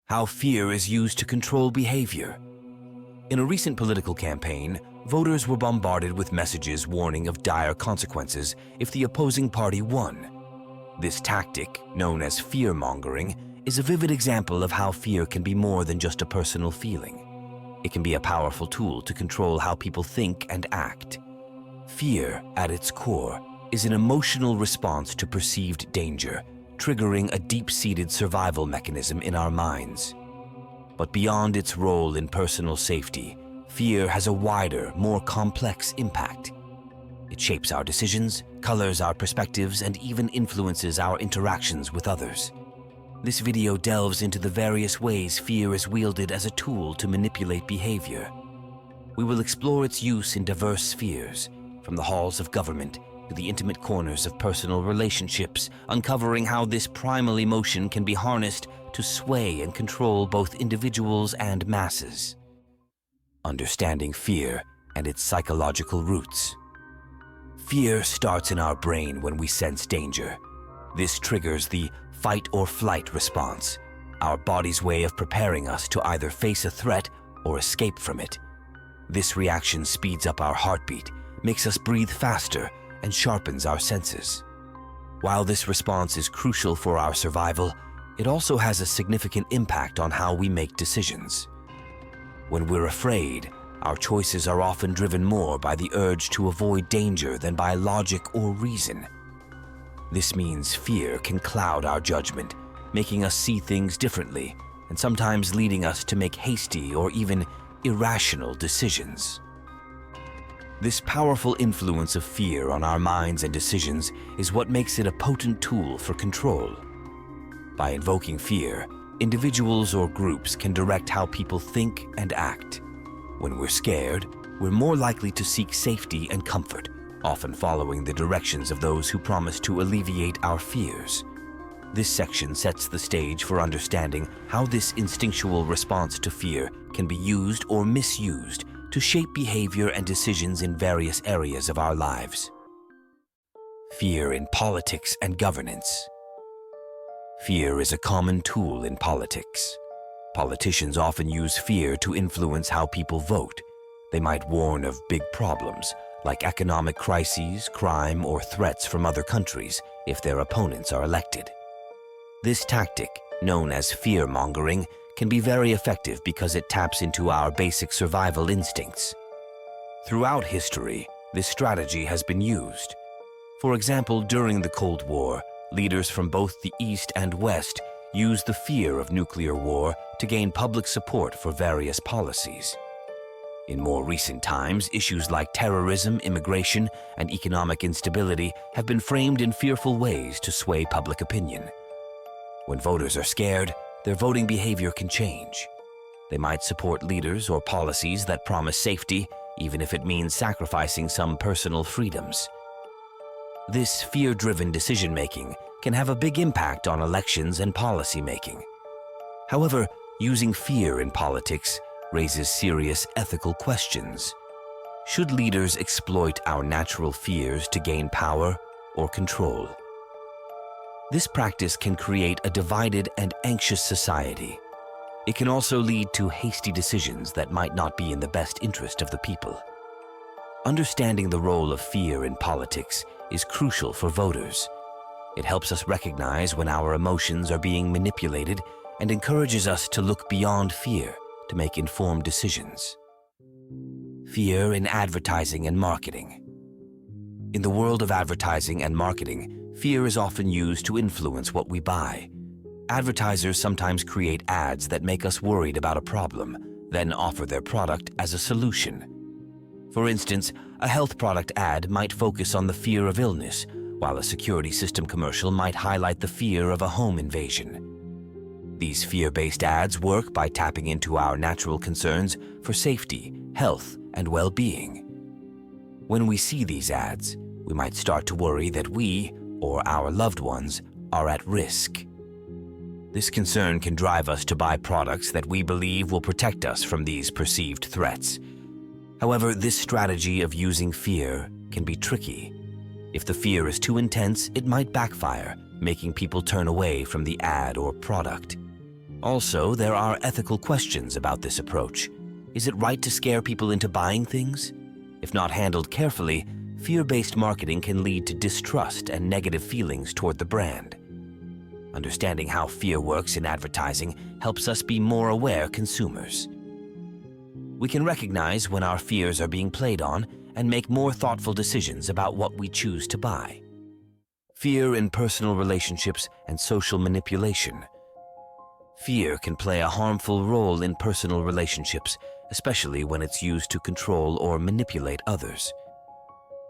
How fear is used to control behavior. In a recent political campaign, voters were bombarded with messages warning of dire consequences if the opposing party won. This tactic, known as fear-mongering, is a vivid example of how fear can be more than just a personal feeling. It can be a powerful tool to control how people think and act. Fear, at its core, is an emotional response to perceived danger, triggering a deep-seated survival mechanism in our minds. But beyond its role in personal safety, fear has a wider, more complex impact. It shapes our decisions, colors our perspectives, and even influences our interactions with others. This video delves into the various ways fear is wielded as a tool to manipulate behavior. We will explore its use in diverse spheres, from the halls of government to the intimate corners of personal relationships, uncovering how this primal emotion can be harnessed to sway and control both individuals and masses. Understanding fear and its psychological roots. Fear starts in our brain when we sense danger. This triggers the fight or flight response, our body's way of preparing us to either face a threat or escape from it. This reaction speeds up our heartbeat, makes us breathe faster, and sharpens our senses. While this response is crucial for our survival, it also has a significant impact on how we make decisions. When we're afraid, our choices are often driven more by the urge to avoid danger than by logic or reason. This means fear can cloud our judgment, making us see things differently, and sometimes leading us to make hasty or even irrational decisions. This powerful influence of fear on our minds and decisions is what makes it a potent tool for control. By invoking fear, individuals or groups can direct how people think and act. When we're scared, we're more likely to seek safety and comfort, often following the directions of those who promise to alleviate our fears. This section sets the stage for understanding how this instinctual response to fear can be used or misused to shape behavior and decisions in various areas of our lives. Fear in politics and governance. Fear is a common tool in politics. Politicians often use fear to influence how people vote. They might warn of big problems, like economic crises, crime, or threats from other countries if their opponents are elected. This tactic, known as fear-mongering, can be very effective because it taps into our basic survival instincts. Throughout history, this strategy has been used. For example, during the Cold War, leaders from both the East and West used the fear of nuclear war to gain public support for various policies. In more recent times, issues like terrorism, immigration, and economic instability have been framed in fearful ways to sway public opinion. When voters are scared, their voting behavior can change. They might support leaders or policies that promise safety, even if it means sacrificing some personal freedoms. This fear-driven decision-making can have a big impact on elections and policy-making. However, using fear in politics raises serious ethical questions. Should leaders exploit our natural fears to gain power or control? This practice can create a divided and anxious society. It can also lead to hasty decisions that might not be in the best interest of the people. Understanding the role of fear in politics is crucial for voters. It helps us recognize when our emotions are being manipulated and encourages us to look beyond fear to make informed decisions. Fear in advertising and marketing. In the world of advertising and marketing, fear is often used to influence what we buy. Advertisers sometimes create ads that make us worried about a problem, then offer their product as a solution. For instance, a health product ad might focus on the fear of illness, while a security system commercial might highlight the fear of a home invasion. These fear-based ads work by tapping into our natural concerns for safety, health, and well-being. When we see these ads, we might start to worry that we, or our loved ones, are at risk. This concern can drive us to buy products that we believe will protect us from these perceived threats. However, this strategy of using fear can be tricky. If the fear is too intense, it might backfire, making people turn away from the ad or product. Also, there are ethical questions about this approach. Is it right to scare people into buying things? If not handled carefully, fear-based marketing can lead to distrust and negative feelings toward the brand. Understanding how fear works in advertising helps us be more aware consumers. We can recognize when our fears are being played on and make more thoughtful decisions about what we choose to buy. Fear in personal relationships and social manipulation. Fear can play a harmful role in personal relationships, especially when it's used to control or manipulate others.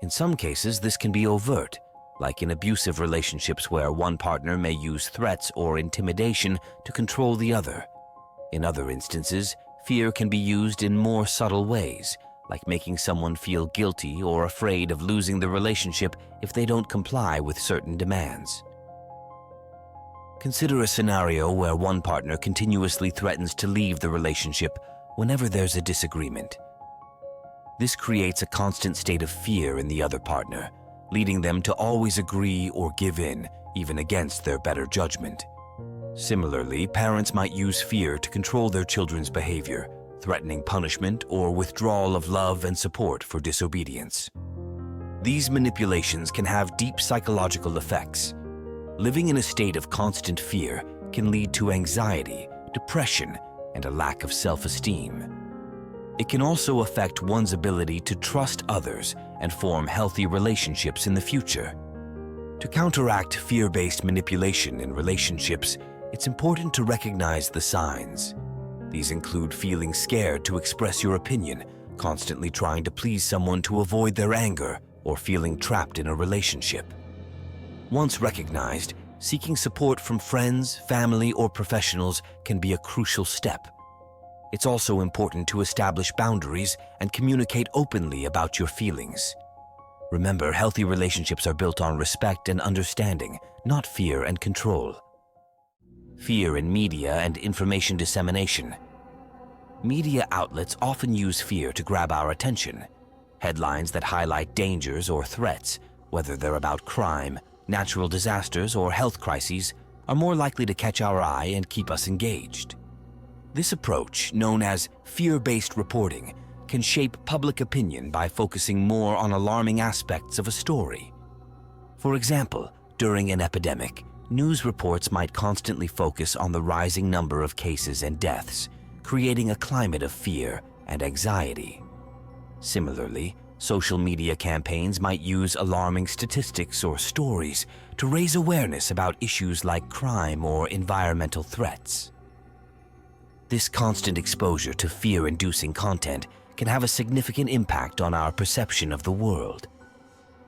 In some cases, this can be overt, like in abusive relationships where one partner may use threats or intimidation to control the other. In other instances, fear can be used in more subtle ways, like making someone feel guilty or afraid of losing the relationship if they don't comply with certain demands. Consider a scenario where one partner continuously threatens to leave the relationship whenever there's a disagreement. This creates a constant state of fear in the other partner, leading them to always agree or give in, even against their better judgment. Similarly, parents might use fear to control their children's behavior, threatening punishment or withdrawal of love and support for disobedience. These manipulations can have deep psychological effects. Living in a state of constant fear can lead to anxiety, depression, and a lack of self-esteem. It can also affect one's ability to trust others and form healthy relationships in the future. To counteract fear-based manipulation in relationships, it's important to recognize the signs. These include feeling scared to express your opinion, constantly trying to please someone to avoid their anger, or feeling trapped in a relationship. Once recognized, seeking support from friends, family, or professionals can be a crucial step. It's also important to establish boundaries and communicate openly about your feelings. Remember, healthy relationships are built on respect and understanding, not fear and control. Fear in media and information dissemination. Media outlets often use fear to grab our attention. Headlines that highlight dangers or threats, whether they're about crime, natural disasters, or health crises, are more likely to catch our eye and keep us engaged. This approach, known as fear-based reporting, can shape public opinion by focusing more on alarming aspects of a story. For example, during an epidemic, news reports might constantly focus on the rising number of cases and deaths, creating a climate of fear and anxiety. Similarly, social media campaigns might use alarming statistics or stories to raise awareness about issues like crime or environmental threats. This constant exposure to fear-inducing content can have a significant impact on our perception of the world.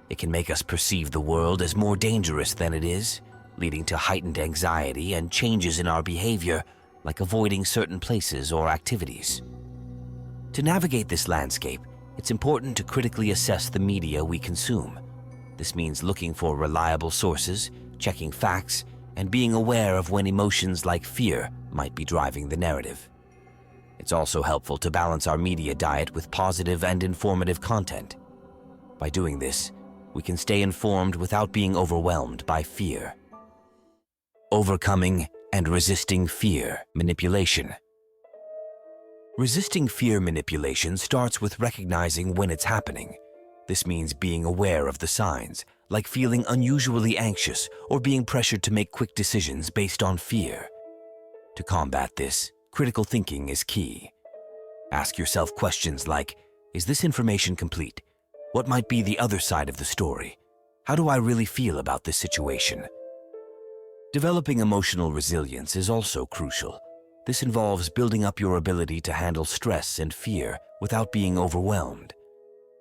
It can make us perceive the world as more dangerous than it is, leading to heightened anxiety and changes in our behavior, like avoiding certain places or activities. To navigate this landscape, it's important to critically assess the media we consume. This means looking for reliable sources, checking facts, and being aware of when emotions like fear might be driving the narrative. It's also helpful to balance our media diet with positive and informative content. By doing this, we can stay informed without being overwhelmed by fear. Overcoming and resisting fear manipulation. Resisting fear manipulation starts with recognizing when it's happening. This means being aware of the signs, like feeling unusually anxious or being pressured to make quick decisions based on fear. To combat this, critical thinking is key. Ask yourself questions like, is this information complete? What might be the other side of the story? How do I really feel about this situation? Developing emotional resilience is also crucial. This involves building up your ability to handle stress and fear without being overwhelmed.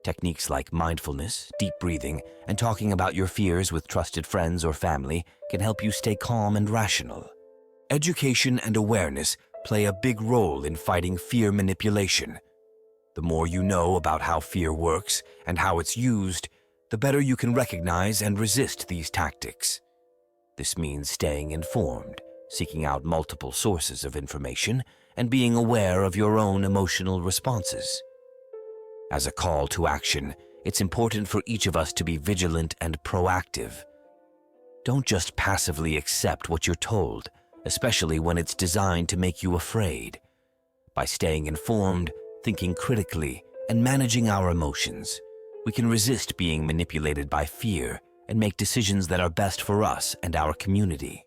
Techniques like mindfulness, deep breathing, and talking about your fears with trusted friends or family can help you stay calm and rational. Education and awareness play a big role in fighting fear manipulation. The more you know about how fear works and how it's used, the better you can recognize and resist these tactics. This means staying informed, seeking out multiple sources of information, and being aware of your own emotional responses. As a call to action, it's important for each of us to be vigilant and proactive. Don't just passively accept what you're told, especially when it's designed to make you afraid. By staying informed, thinking critically, and managing our emotions, we can resist being manipulated by fear and make decisions that are best for us and our community.